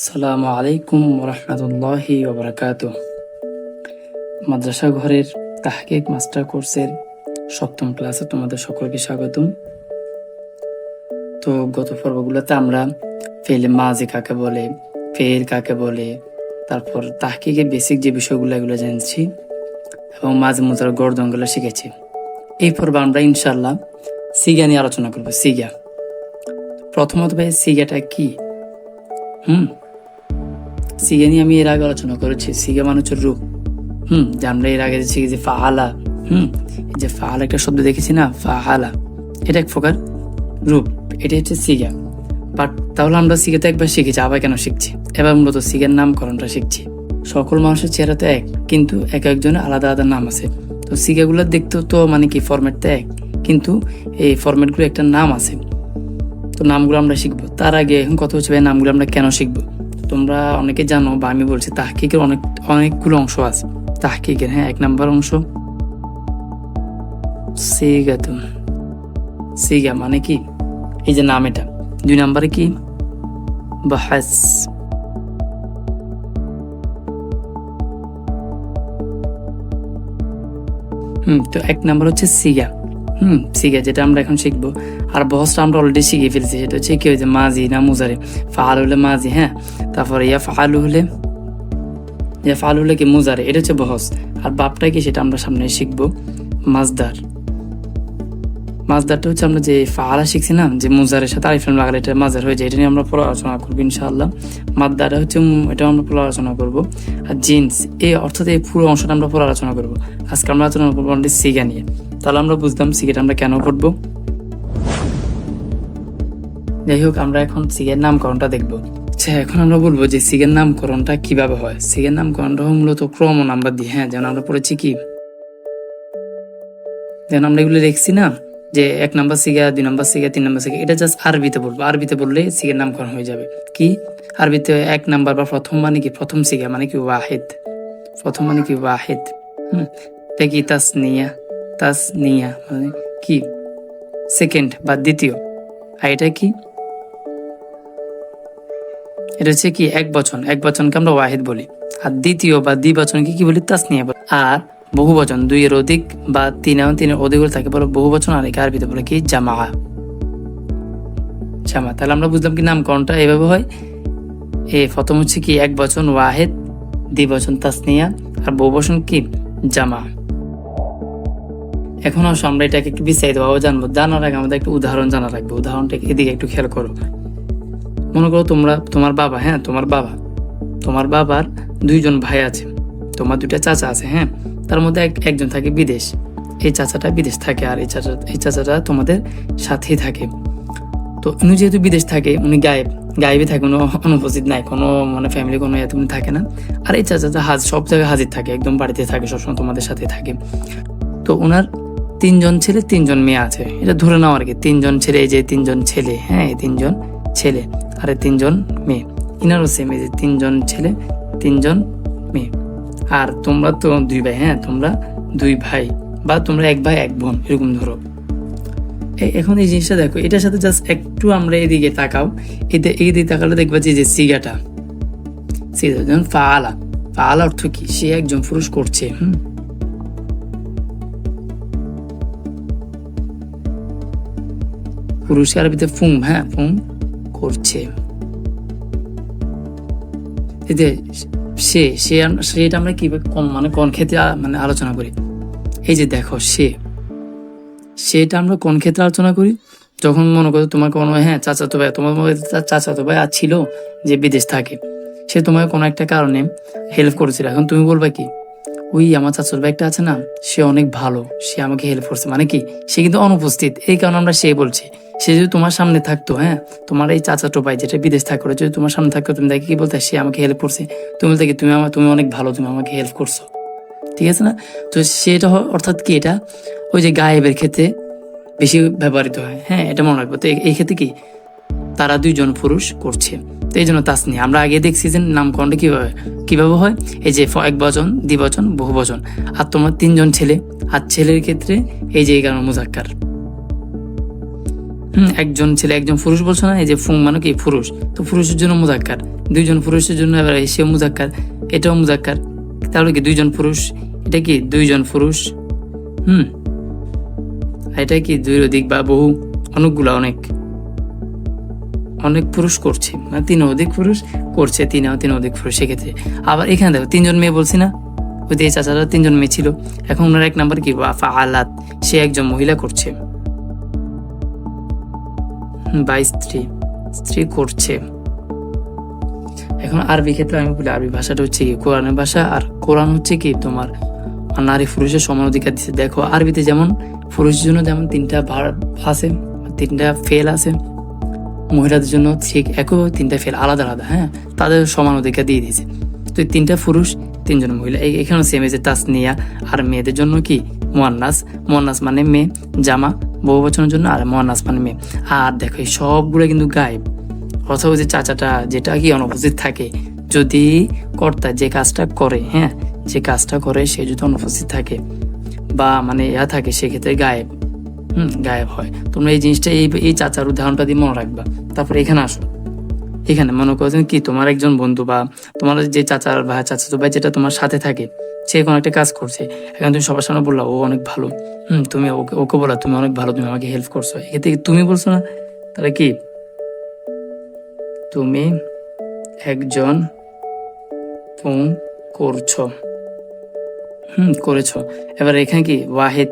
আসসালামু আলাইকুম রহমতুল্লাহি ওবরাকাতুহ। মাদ্রাসা ঘরের তাহকিক মাস্টার কোর্সের সপ্তম ক্লাসে তোমাদের সকলকে স্বাগতম। তো গত পর্বগুলোতে আমরা ফেল মাজি কাকে বলে, ফেল কাকে বলে, তারপর তাহকিকের বেসিক যে বিষয়গুলো এগুলো জেনেছি এবং মাঝে মুজার গর্দনগুলো শিখেছি। এই পর্বে আমরা ইনশাল্লাহ সিগা নিয়ে আলোচনা করব। সিগা প্রথমত ভাই সিগাটা কি? সিগা নিয়ে আমি এর আগে আলোচনা করেছি। সিগা মানে হচ্ছে রূপ। যে আমরা এর আগে শিখেছি যে ফাআলা। এই যে ফাআলা একটা শব্দ দেখেছি না, ফাআলা, এটা এক প্রকার রূপ, এটা হচ্ছে সিগা। বাট তাহলে আমরা সিগাতে একবার শিখেছি, আবার কেন শিখছি? এবার মূলত সিগার নামকরণটা শিখছি। সকল মানুষের চেহারা তো এক, কিন্তু এক একজনের আলাদা আলাদা নাম আছে। তো সিগাগুলো দেখতেও তো মানে কি ফরম্যাটটা এক, কিন্তু এই ফরম্যাটগুলো একটা নাম আছে। তো নামগুলো আমরা শিখবো। তার আগে এখন কথা হচ্ছে ভাই নামগুলো আমরা কেন শিখবো? তোমরা অনেকে জানো বা আমি বলছি, তাহকিকের অনেকগুলো অংশ আছে। তাহকিকের এক নাম্বার অংশ সিগাতুন। সিগা মানে কি? এই যে নাম, এটা। 2 নাম্বারে কি? বাহাস। তো 1 নাম্বার হচ্ছে সিগা। সিগা যেটা আমরা এখন শিখবো। আর বহসটা আমরা অলরেডি শিখে ফেলছি। সেটা হচ্ছে কি হয়েছে, মাজি না মুজারে। ফাআল হলে মাজি, তারপরে ইয়া ফাআলু হলে কি মুজারে, এটা হচ্ছে বহস। আর বাপটা কি সেটা আমরা সামনে শিখবো। মাজদার। মাজদারটা হচ্ছে আমরা যে ফাআলা শিখছি না, যে মুজারের সাথে আলিফ লাম লাগালে এটা মাজার হয়ে যায়, এটা নিয়ে আমরা পরে আলোচনা করবো ইনশাআল্লাহ। মাদ্দাটা হচ্ছে এটা আমরা পরে আলোচনা করবো। আর জিন্স, অর্থাৎ এই পুরো অংশটা আমরা পরে আলোচনা করবো। আজকে আমরা আলোচনা করবো আমাদের সিগা নিয়ে। তাহলে আমরা বুঝলাম সিগাটা আমরা কেন পড়বো। যাই হোক, আমরা এখন সিগের নামকরণটা দেখবো। আচ্ছা, এখন আমরা বলবো যে সিগের নামকরণটা কিভাবে হয়। সিগের নামকরণটা মূলত ক্রম আমরা দিই। যেন আমরা পড়েছি কি, যেন আমরা এগুলো দেখছি না, যে 1 নাম্বার সিগা, 2 নাম্বার সিগা, 3 নাম্বার সিগা, এটা জাস্ট আরবিতে বলবো। আরবিতে বললে সিগের নামকরণ হয়ে যাবে। কি আরবিতে 1 নাম্বার বা প্রথম মানে কি, প্রথম সিগা মানে কি ওয়াহিদ। প্রথম মানে কি ওয়াহিদ। এটা কি তাসনিয়া মানে কি সেকেন্ড বা দ্বিতীয়। আর এটা কি, এটা হচ্ছে কি এক বচনকে আমরা ওয়াহিদ বলি। আর দ্বিতীয় বা দ্বিবচনকে কি বলি, তাসনিয়া বলি। আর বহু বচন 2 এর অধিক বা 3 এর অধিক হলে তাকে বলে বহু বচন। আর একে আরবিতে বলে কি জামা। তাহলে আমরা বুঝলাম কি নামকরণটা এভাবে হয়। প্রথম হচ্ছে কি এক বচন ওয়াহিদ, দ্বিবচন তাসনিয়া, আর বহু বচন কি জামা। এখন অবশ্য আমরা এটাকে একটু বিস্তারিতভাবে জানবো। জানার আগে আমাদের একটা উদাহরণ জানা রাখবো। উদাহরণটা এদিকে একটু খেয়াল করো। মনে করো তোমার বাবা, তোমার বাবার 2 জন ভাই আছে, তোমার 2টা চাচা আছে। তার মধ্যে একজন থাকে বিদেশ। এই চাচাটা বিদেশ থাকে, আর এই চাচাটা তোমাদের সাথেই থাকে। তো উনি যেহেতু বিদেশ থাকে, উনি গায়েবে থাকে, কোনো অনুপস্থিত নাই, কোনো মানে ফ্যামিলি কোনো উনি থাকে না। আর এই চাচাটা সব জায়গায় হাজির থাকে, একদম বাড়িতে থাকে, সবসময় তোমাদের সাথে থাকে। তো ওনার 3 জন ছেলে 3 জন মেয়ে আছে, এটা ধরে নাও আর কি। 3 জন ছেলে, এই যে 3 জন ছেলে, এই 3 জন ছেলে, আর 3 জন মেয়ে। ইনারও সেম, এই যে 3 জন ছেলে 3 জন মেয়ে। আর তোমরা তো 2 ভাই, তোমরা 2 ভাই, বা তোমরা 1 ভাই 1 বোন, এরকম ধরো। এখন এই জিনিসটা দেখো, এটার সাথে জাস্ট একটু আমরা এদিকে তাকাও। এদিকে তাকালে দেখবা যে সিগাটা, যেমন ফাআলা অর্থ কি, সে একজন পুরুষ করছে। পুরুষ আরবিতে ফুম, ফুম করছে। সেটা আমরা কিভাবে কোন ক্ষেত্রে মানে আলোচনা করি। এই যে দেখো, সেটা আমরা কোন ক্ষেত্রে আলোচনা করি, যখন মনে করো তোমার কোনো চাচাতো ভাই, তোমার চাচাতো ভাই ছিল যে বিদেশ থাকে, সে তোমাকে কোনো একটা কারণে হেল্প করেছিল। এখন তুমি বলবা কি, ওই আমার চাচাতো ভাই একটা আছে না, সে অনেক ভালো, সে আমাকে হেল্প করছে। মানে কি, সে কিন্তু অনুপস্থিত, এই কারণে আমরা সে বলছি। সে যদি তোমার সামনে থাকতো, তোমার এই চাচাতো ভাই যেটা বিদেশ থাকতো, যদি তোমার সামনে থাকতো, তুমি তাকে কি বলতে, সে আমাকে হেল্প করছে। তুমি বলতে কি, তুমি অনেক ভালো, তুমি আমাকে হেল্প করছো। ঠিক আছে না? তো সেটা অর্থাৎ কি, এটা ওই যে গায়েবের ক্ষেত্রে বেশি ব্যবহৃত হয়। এটা মনে রাখবো। তো এই ক্ষেত্রে কি, তারা 2 জন পুরুষ করছে, তো এই জন্য তাসনিয়া। আমরা আগে দেখছি যে নামকরণটা কিভাবে হয়। এই যে 1 বচন, দ্বিবচন, বহু বচন। আর তোমার 3 জন ছেলে, আর ছেলের ক্ষেত্রে এই যে এখানে মুজাক্কার। একজন ছেলে একজন পুরুষ বলছো না, এই যে ফুং মানে কি পুরুষ, তো পুরুষের জন্য মুজাক্কার। দুইজন পুরুষের জন্য এবার সে মুজাক্কার, এটাও মুজাক্কার, তাহলে কি দুইজন পুরুষ, এটা কি দুইজন পুরুষ। এটা কি দুইয়ের অধিক বা বহু, অনেকগুলা, অনেক অনেক পুরুষ করছে, মানে তিন অধিক পুরুষ করছে, তিন অধিক পুরুষ। সেক্ষেত্রে আবার এখানে দেখো 3 জন মেয়ে বলছি না, ওই যে চাচারা 3 জন মেয়ে ছিল। এখন ওনার 1 নাম্বার কি ফাআলাত, সে একজন মহিলা করছে, বা স্ত্রী করছে। এখন আরবি ক্ষেত্রে আমি বলি আরবি ভাষাটা হচ্ছে কি কোরআনের ভাষা, আর কোরআন হচ্ছে কি তোমার নারী পুরুষের সমান অধিকার দিচ্ছে। দেখো আরবিতে যেমন পুরুষের জন্য যেমন 3টা ভার্ব আছে, 3টা ফেল আছে, মহিলাদের জন্য ঠিক একই 3টা ফেল আলাদা আলাদা, হ্যাঁ, তাদের সমান অধিকার দিয়ে দিয়েছে। তো 3টা পুরুষ 3 জন মহিলা, এখানে সেম যে তাসনিয়া। আর মেয়েদের জন্য কি মুয়ান্নাস, মুয়ান্নাস মানে মেয়ে, জামা বহুবচনের জন্য, আর মুয়ান্নাস মানে মেয়ে। আর দেখো এই সবগুলো কিন্তু গায়েব, অথবা যে চাচাটা যেটা কি অনুপস্থিত থাকে, যদি কর্তা যে কাজটা করে, হ্যাঁ, যে কাজটা করে সে যদি অনুপস্থিত থাকে বা মানে থাকে, সেক্ষেত্রে গায়েব, গায়েব হয়। তোমরা এই জিনিসটা এই চাচার উদাহরণটা দিয়ে মনে রাখবা। তারপরে এখানে আসো, এখানে মনে করছেন কি তোমার একজন বন্ধু বা তোমার যে চাচার ভাই, চাচাতো ভাই যেটা তোমার সাথে থাকে, সে কোনো একটা কাজ করছে। এখন তুমি সবার সামনে বললা ও অনেক ভালো, তুমি ওকে বলা তুমি অনেক ভালো, তুমি আমাকে হেল্প করছো, এক্ষেত্রে তুমি বলছো না, তাহলে কি তুমি একজন করছো, করেছো। এবার এখানে কি ওয়াহিদ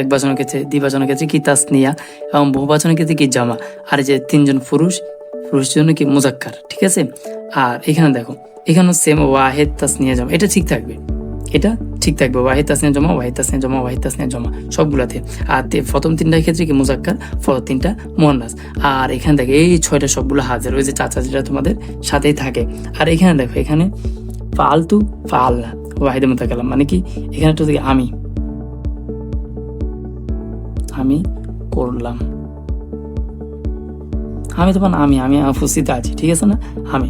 এক বচনের ক্ষেত্রে, দ্বিবচনের ক্ষেত্রে কি তাসনিয়া, এবং বহুবচনের ক্ষেত্রে কি জামা। আর যে 3 জন পুরুষের জন্য কি মুজাক্কার, ঠিক আছে। আর এখানে দেখো, এখানেও সেম ওয়াহিদ তাসনিয়া জামা, এটা ঠিক থাকবে, এটা ঠিক থাকবে, ওয়াহিদ তাসনিয়া জমা, ওয়াহিদ তাসনিয়া জমা, ওয়াহিদ তাসনিয়া জমা সবগুলাতে। আর প্রথম 3টার ক্ষেত্রে কি মুজাক্কার, পরের 3টা মুয়ান্নাস। আর এখানে দেখো এই 6টা সবগুলো হাজির, ওই যে চাচা যেটা তোমাদের সাথেই থাকে। আর এখানে দেখো, এখানে ফালতু ফাআলনা ওয়াহিদে মুতাকাল্লাম, মানে কি এখানে তো আমি করলাম, আমি তখন আমি উপস্থিত আছি, ঠিক আছে না। আমি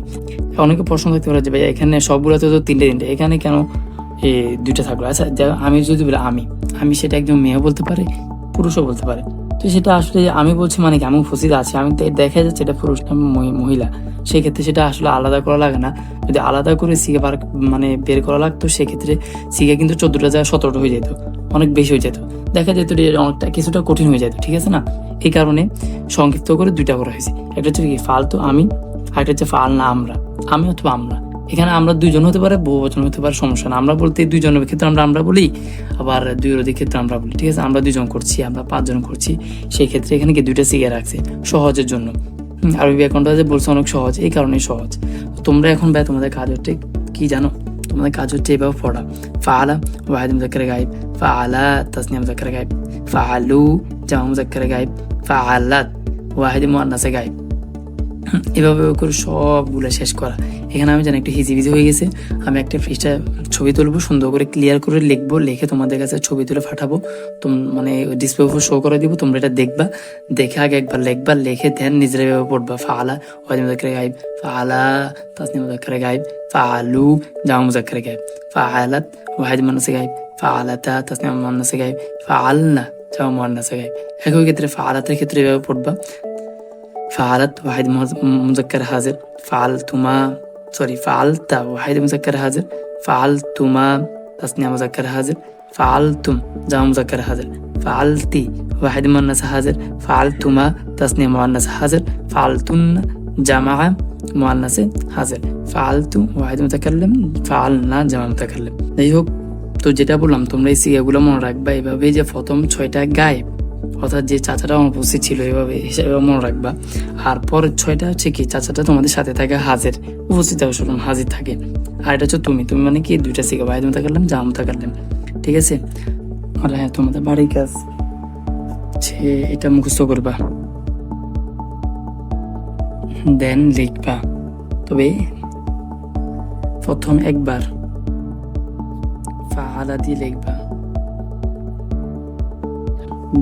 অনেকে প্রশ্ন করতে পারে যে ভাই এখানে সবগুলোতে তো 3টে, এখানে কেন 2টা থাকলো। আচ্ছা আমি যদি বলি আমি সেটা একজন মেয়েও বলতে পারে, পুরুষও বলতে পারে। তো সেটা আসলে আমি বলছি মানে কি আমি উপস্থিত আছি, আমি তো দেখা যাচ্ছে এটা পুরুষ না মহিলা, সেক্ষেত্রে সেটা আসলে আলাদা করা লাগে না। যদি আলাদা করে সিগা মানে বের করা লাগতো, সেক্ষেত্রে সিগা কিন্তু 14টা জায়গায় 17টা হয়ে যেত, অনেক বেশি হয়ে যেত, দেখা যেত অনেকটা কিছুটা কঠিন হয়ে যেত, ঠিক আছে না। এই কারণে সংক্ষিপ্ত করে 2টা করা হয়েছে, একটা হচ্ছে কি ফালতু আমি, আরেকটা হচ্ছে ফালনা আমরা, আমি অথবা আমরা। এখানে আমরা 2 জন হতে পারে, বহুবচন হতে পারে, সমস্যা না। আমরা বলতে 2 জনের ক্ষেত্রে আমরা বলি, আবার 2 এর অধিক ক্ষেত্রে আমরা বলি, ঠিক আছে। আমরা 2 জন করছি, আমরা 5 জন করছি, সেই ক্ষেত্রে এখানে কি 2টা সিগা রাখছে সহজের জন্য। আরবি ব্যাকরণটা যে বলছে অনেক সহজ, এই কারণেই সহজ। তোমরা এখন ভাই তোমাদের কাজ হচ্ছে কি জানো, তোমাদের কাজ হচ্ছে এভাবে পড়া। ফাআলা ওয়াহিদ মুজাক্কার গায়েব, ফাআলা তাসনিয়া মুজাক্কার গায়েব, ফাআলু জামা মুজাক্কার গায়েব, ফাআলাত ওয়াহিদ মুয়ান্নাস গায়েব, এভাবে করে সবগুলো শেষ করা। এখানে আমি জানি একটু হিজিবিজি হয়ে গেছে, আমি একটা পৃষ্ঠা ছবি তুলবো, সুন্দর করে ক্লিয়ার করে লিখবো, লিখে তোমাদের কাছে ছবি তুলে পাঠাবো, মানে ডিসপ্লে উপর শো করে দিব, তোমরা এটা দেখবা, দেখে আগে একবার লিখবা, লিখে দেন নিজেরা এভাবে পড়বা। ফাআলা ওয়াহিদ মুজাক্কার গায়েব, ফাআলা তাসনিয়া মুজাক্কার গায়েব, ফাআলু জামা মুজাক্কার গায়েব, ফাআলাত ওয়াহিদ মুয়ান্নাস গায়েব, ফাআলাতা তাসনিয়া মুয়ান্নাস গায়েব, ফাআলনা জামা মুয়ান্নাস গায়েব। একই ক্ষেত্রে ফাআলাতের ক্ষেত্রে এভাবে পড়বা। ফাআলাত ওয়াহিদ মুজাক্কার হাজির, ফাআলতা ওয়াহিদ মুজাক্কার হাজির, ফাআলতুমা তাসনিয়া মুজাক্কার হাজির, ফাআলতুম জামা মুজাক্কার হাজির, ফাআলতি ওয়াহিদ মুয়ান্নাস হাজির, ফাআলতুমা তাসনিয়া মুয়ান্নাস হাজির, ফাআলতুন্না জামা মুয়ান্নাস হাজির, ফাআলতু ওয়াহিদ মুতাকাল্লিম, ফাআলনা জামা মুতাকাল্লিম। যাই হোক, তো যেটা বললাম তোমরা এই সিগাগুলো মনে রাখবা, এভাবে যে প্রথম 6টা গায়েব, অর্থাৎ যে চাচাটা অনুপস্থিত ছিল এভাবে হিসাবে মনে রাখবা। আর পরের 6টা হচ্ছে কি চাচাটা তোমাদের সাথে থাকে হাজির, উপস্থিত হাজির থাকে। আর এটা হচ্ছে তুমি মানে কি 2টা সিগা ওয়াহিদ মুতাকাল্লিম জামা মুতাকাল্লিম, ঠিক আছে। আর হ্যাঁ, তোমাদের বাড়ির কাজ এটা মুখস্থ করবা, দেন লিখবা। তবে প্রথম একবার ফাআলা দিয়ে লিখবা,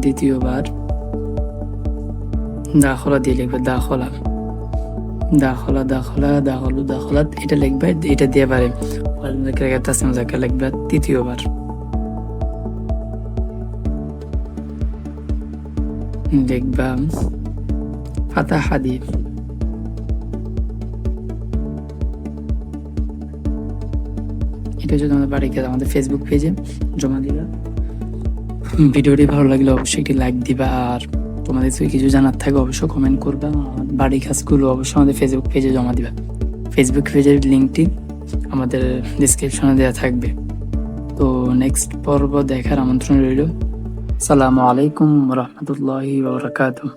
দ্বিতীয়বার দাখলা দিয়ে লিখবে, দাখলাত এটা লিখবে, এটা দিয়ে পারে তাসনিয়া মুজাক্কার লিখবে। তৃতীয়বার লিখবা ফাতাহা দিয়ে, ঠিক আছে, তোমাদের বাড়ির কাজ আমাদের ফেসবুক পেজে জমা দিবা। ভিডিওটি ভালো লাগলে অবশ্যই একটি লাইক দিবা, আর তোমাদের যদি কিছু জানার থাকে অবশ্যই কমেন্ট করবা। আর বাড়ির কাজগুলো অবশ্যই আমাদের ফেসবুক পেজে জমা দিবা। ফেসবুক পেজের লিঙ্কটি আমাদের ডিসক্রিপশনে দেওয়া থাকবে। তো নেক্সট পর্ব দেখার আমন্ত্রণ রইল। আসসালামু আলাইকুম ওয়া রাহমাতুল্লাহি ওয়া বারাকাতুহু।